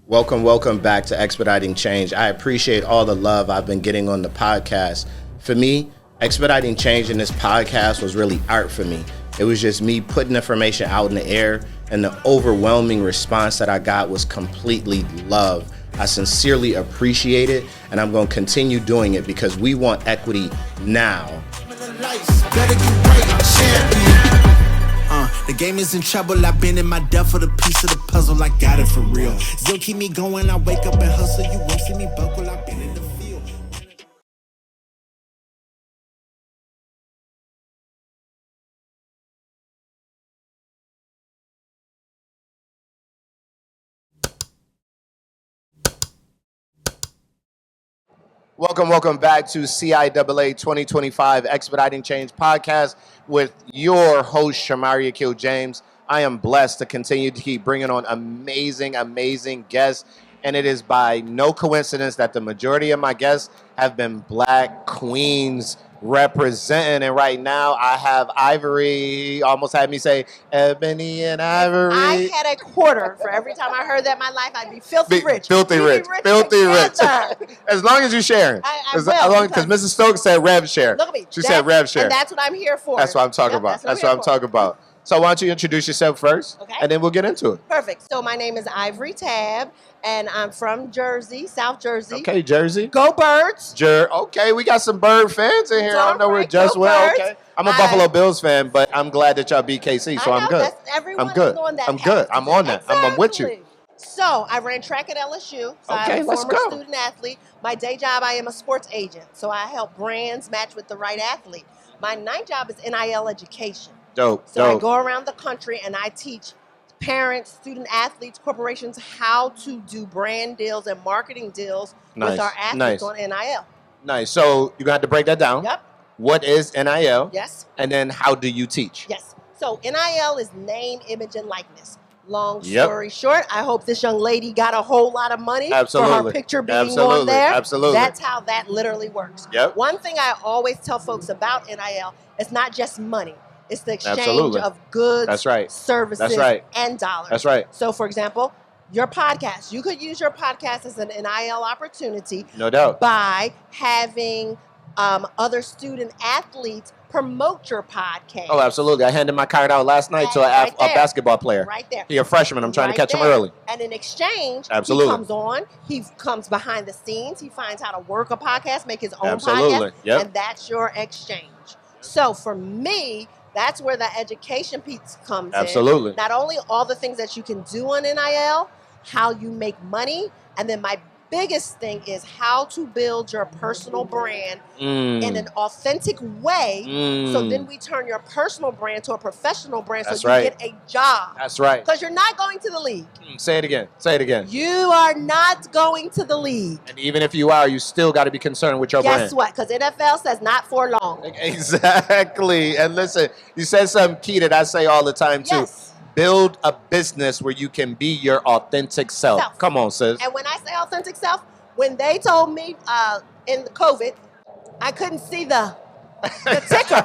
Welcome back to Expediting Change. I appreciate all the love I've been getting on the podcast. For me, Expediting Change in this podcast was really art for me. It was just me putting information out in the air, and the overwhelming response that I got was completely love. I sincerely appreciate it, and I'm going to continue doing it because we want equity now. The game is in trouble. I've been in my depth for the piece of the puzzle. I got it for real. Still keep me going. I wake up and hustle. You won't see me buckle. I've been in the field. Welcome back to CIAA 2025 Expediting Change Podcast with your host, Shomari James. I am blessed to continue to keep bringing on amazing guests, and it is by no coincidence that the majority of my guests have been Black queens representing, and right now I have Ivory. Almost had me say Ebony and Ivory. I had a quarter for every time I heard that in my life. I'd be filthy rich. Filthy rich. As long as you're sharing. As long because Mrs. Stokes said rev share. Look at me. She said rev share. And that's what I'm here for. That's what I'm talking about. That's what I'm talking about. So why don't you introduce yourself first, and then we'll get into it. Perfect. So my name is Ivory Tab, and I'm from Jersey, South Jersey. Okay, Jersey. Go Birds. Okay, we got some Bird fans in here. I know we're just well. Okay, I'm a Buffalo Bills fan, but I'm glad that y'all beat KC, so I'm good. I'm good. On that I'm good. I'm on that. Exactly. I'm with you. So I ran track at LSU. So I'm a former student athlete. My day job, I am a sports agent. So I help brands match with the right athlete. My night job is NIL education. Dope. I go around the country and I teach parents, student athletes, corporations how to do brand deals and marketing deals with our athletes on NIL. Nice. So you're going to have to break that down. Yep. What is NIL? Yes. And then how do you teach? Yes. So NIL is name, image, and likeness. Long story short, I hope this young lady got a whole lot of money for her picture being on there. Absolutely. That's how that literally works. Yep. One thing I always tell folks about NIL, it's not just money. It's the exchange of goods, services, and dollars. That's right. So, for example, your podcast. You could use your podcast as an NIL opportunity. No doubt. By having other student athletes promote your podcast. Oh, absolutely. I handed my card out last night to a basketball player. Right there. He's a freshman. I'm trying to catch him early. And in exchange, he comes on. He comes behind the scenes. He finds how to work a podcast, make his own podcast. Yep. And that's your exchange. So for me, that's where the education piece comes in. Not only all the things that you can do on NIL, how you make money, and then my biggest thing is how to build your personal brand in an authentic way. So then we turn your personal brand to a professional brand you get a job. That's right. Because you're not going to the league. Say it again. You are not going to the league. And even if you are, you still got to be concerned with your brand. Guess what? Because NFL says not for long. Exactly. And listen, you said something key that I say all the time too. Yes. Build a business where you can be your authentic self. Come on, sis. And when I say authentic self, when they told me in the COVID, I couldn't see the ticker.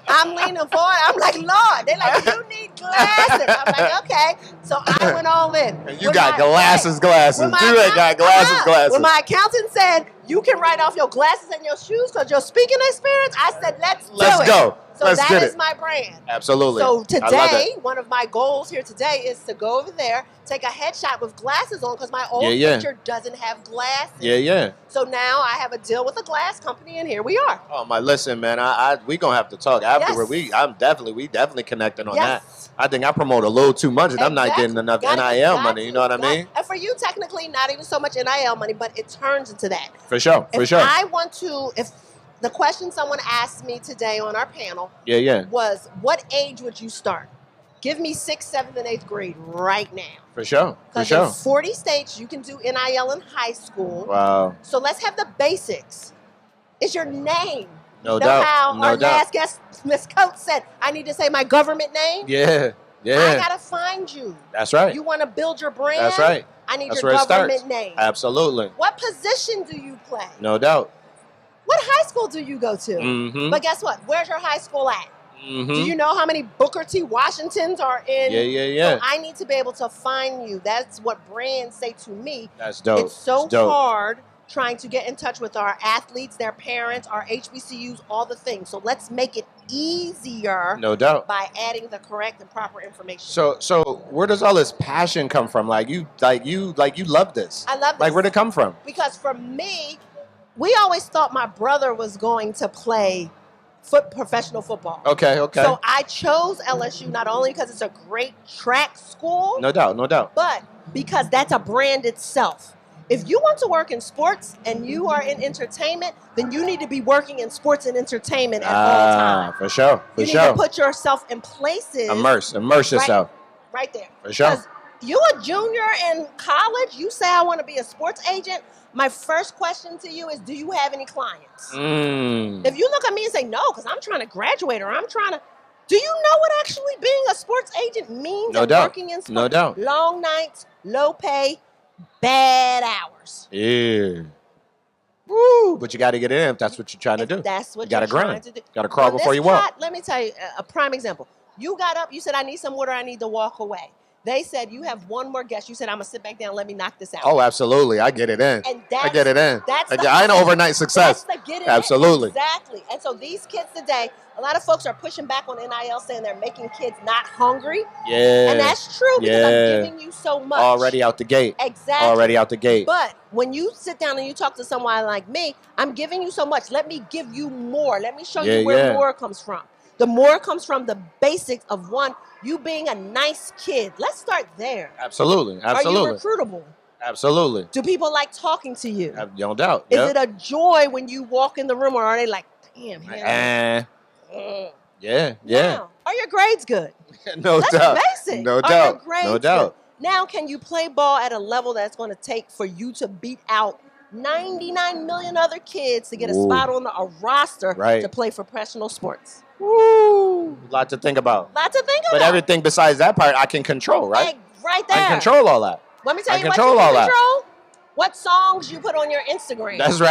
I'm leaning forward. I'm like, Lord. They're like, you need glasses. I'm like, okay. So I went all in. And you got glasses. You ain't got glasses. When my accountant said, you can write off your glasses and your shoes because your speaking experience, I said, let's go. So that is my brand. Absolutely. So today, one of my goals here today is to go over there, take a headshot with glasses on because my old picture doesn't have glasses. So now I have a deal with a glass company, and here we are. Oh my! Listen, man, we gonna have to talk afterward. We definitely connecting on that. I think I promote a little too much, and I'm not getting enough NIL money. You know what I mean? And for you, technically, not even so much NIL money, but it turns into that. For sure. If the question someone asked me today on our panel was, what age would you start? Give me 6th, 7th, and 8th grade right now. For sure. Because in 40 states, you can do NIL in high school. Wow. So let's have the basics. It's your name. No doubt. How our last guest, Ms. Coates, said, I need to say my government name? Yeah. I got to find you. That's right. You want to build your brand? That's right. I need your government name. Absolutely. What position do you play? No doubt. What high school do you go to? But guess what? Where's your high school at? Do you know how many Booker T. Washingtons are in? Yeah. So I need to be able to find you. That's what brands say to me. That's dope. It's so hard trying to get in touch with our athletes, their parents, our HBCUs, all the things. So let's make it easier. No doubt. By adding the correct and proper information. So where does all this passion come from? You love this. I love this. Like, where'd it come from? Because for me, we always thought my brother was going to play professional football. Okay. So I chose LSU not only because it's a great track school. No doubt. But because that's a brand itself. If you want to work in sports and you are in entertainment, then you need to be working in sports and entertainment at all times. For sure. You need to put yourself in places. Immerse yourself. Right there. For sure. Because you a junior in college, you say I want to be a sports agent. My first question to you is, do you have any clients? If you look at me and say no, because I'm trying to graduate or I'm trying to, do you know what actually being a sports agent means? No doubt. Working in sports? No doubt. Long nights, low pay, bad hours. Yeah. Woo! But you got to get in if that's what you're trying to do. That's what you you're trying grind. to do. Got to crawl before you walk. Let me tell you a prime example. You got up, you said, I need some water, I need to walk away. They said, you have one more guest. You said, I'm going to sit back down, let me knock this out. Oh, absolutely. I get it in. And I get it in. I know overnight success. That's the get it absolutely. In. Exactly. And so these kids today, a lot of folks are pushing back on NIL saying they're making kids not hungry. Yeah. And that's true because I'm giving you so much. Already out the gate. Exactly. Already out the gate. But when you sit down and you talk to someone like me, I'm giving you so much. Let me give you more. Let me show you where more comes from. The more comes from the basics of one, you being a nice kid. Let's start there. Absolutely. Are you recruitable? Absolutely. Do people like talking to you? No doubt. Is it a joy when you walk in the room, or are they like, damn, yeah. Now, are your grades good? No That's doubt. Basic. No are doubt. Your grades no doubt. Good? Now, can you play ball at a level that's going to take for you to beat out 99 million other kids to get a spot on a roster to play for professional sports? Woo! Lot to think about. But everything besides that part, I can control, right? Right there. I can control all that. Let me tell you what you can control. What songs you put on your Instagram. That's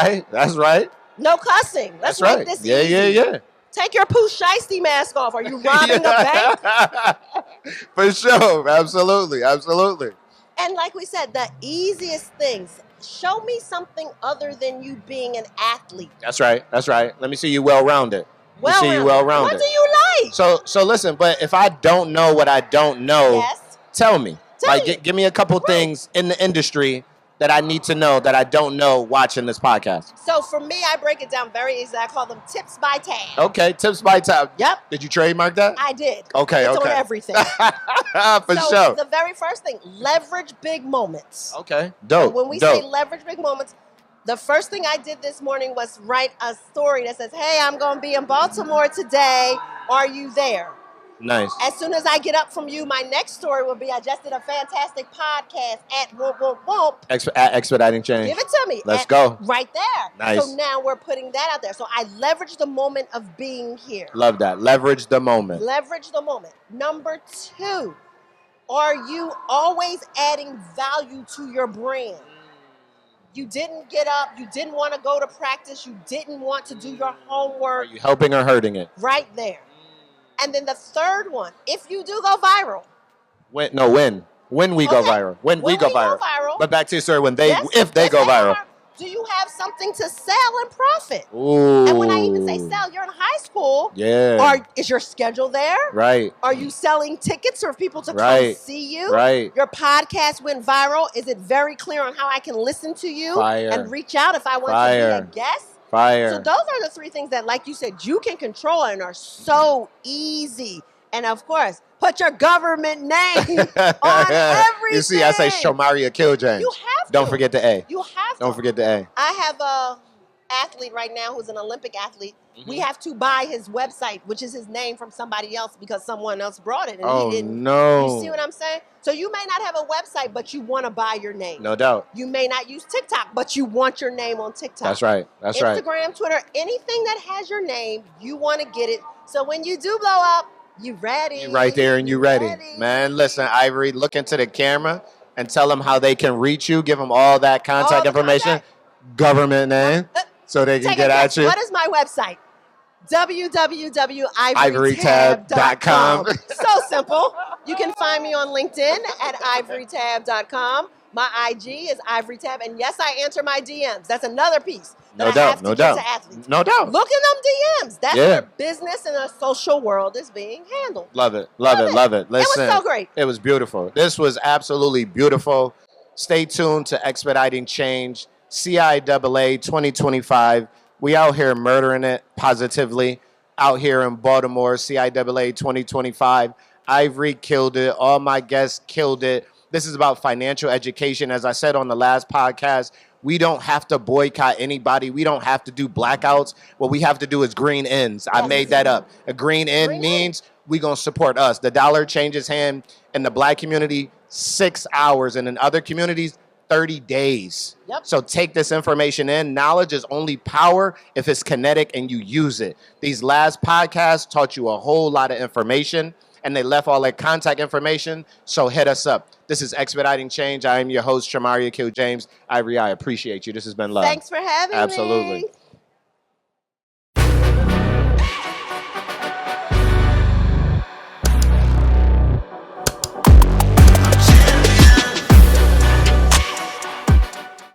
right. No cussing. Let's make this easy. Yeah. Take your Pooh Shiesty mask off. Are you robbing a bank? For sure. Absolutely. And like we said, the easiest things. Show me something other than you being an athlete. That's right. Let me see you well-rounded. What do you like? So listen, but if I don't know what I don't know, tell me. Give me a couple things in the industry that I need to know that I don't know watching this podcast. So for me, I break it down very easy. I call them tips by Tabb. Okay, tips by Tabb. Yep. Did you trademark that? I did. Okay, it's on everything. For sure. The very first thing, leverage big moments. Okay, dope. So when we say leverage big moments, the first thing I did this morning was write a story that says, hey, I'm going to be in Baltimore today. Are you there? Nice. As soon as I get up from you, my next story will be, I just did a fantastic podcast at whoop, whoop, whoop. At Expediting Change. Give it to me. Let's go. Right there. Nice. So now we're putting that out there. So I leverage the moment of being here. Love that. Leverage the moment. Leverage the moment. Number 2, are you always adding value to your brand? You didn't get up. You didn't want to go to practice. You didn't want to do your homework. Are you helping or hurting it? Right there. And then the third one, if you do go viral. When we go viral. When we go viral. But back to you, sir, if they go viral. Do you have something to sell and profit? Ooh. And when I even say sell, you're in high school. Yeah. Is your schedule there? Right. Are you selling tickets for people to come see you? Right. Your podcast went viral. Is it very clear on how I can listen to you and reach out if I want to be a guest? Fire. So those are the 3 things that, like you said, you can control and are so easy. And of course, put your government name on everything. You see, I say Shomari James. You have to. Don't forget the A. You have to. Don't forget the A. I have a athlete right now who's an Olympic athlete. Mm-hmm. We have to buy his website, which is his name from somebody else because someone else brought it. And he didn't. No. You see what I'm saying? So you may not have a website, but you want to buy your name. No doubt. You may not use TikTok, but you want your name on TikTok. That's right. Instagram, Twitter, anything that has your name, you want to get it. So when you do blow up, you ready. You're right there and you ready. Man, listen, Ivory, look into the camera and tell them how they can reach you. Give them all that contact information. Government name. So they can get at you. What is my website? www.ivorytab.com. So simple. You can find me on LinkedIn at ivorytab.com. My IG is Ivory Tab, and yes, I answer my DMs. That's another piece. No doubt. Look in them DMs. That's where business in the social world is being handled. Love it. Listen, it was so great. It was beautiful. This was absolutely beautiful. Stay tuned to Expediting Change, CIAA 2025. We out here murdering it positively. Out here in Baltimore, CIAA 2025. Ivory killed it. All my guests killed it. This is about financial education. As I said on the last podcast, we don't have to boycott anybody. We don't have to do blackouts. What we have to do is green ends. I made that up. A green end means we going to support us. The dollar changes hand in the black community 6 hours, and in other communities, 30 days. Yep. So take this information in. Knowledge is only power if it's kinetic and you use it. These last podcasts taught you a whole lot of information, and they left all their contact information, so hit us up. This is Expediting Change. I am your host, Shomari James. Ivory, I appreciate you. This has been love. Thanks for having me. Absolutely.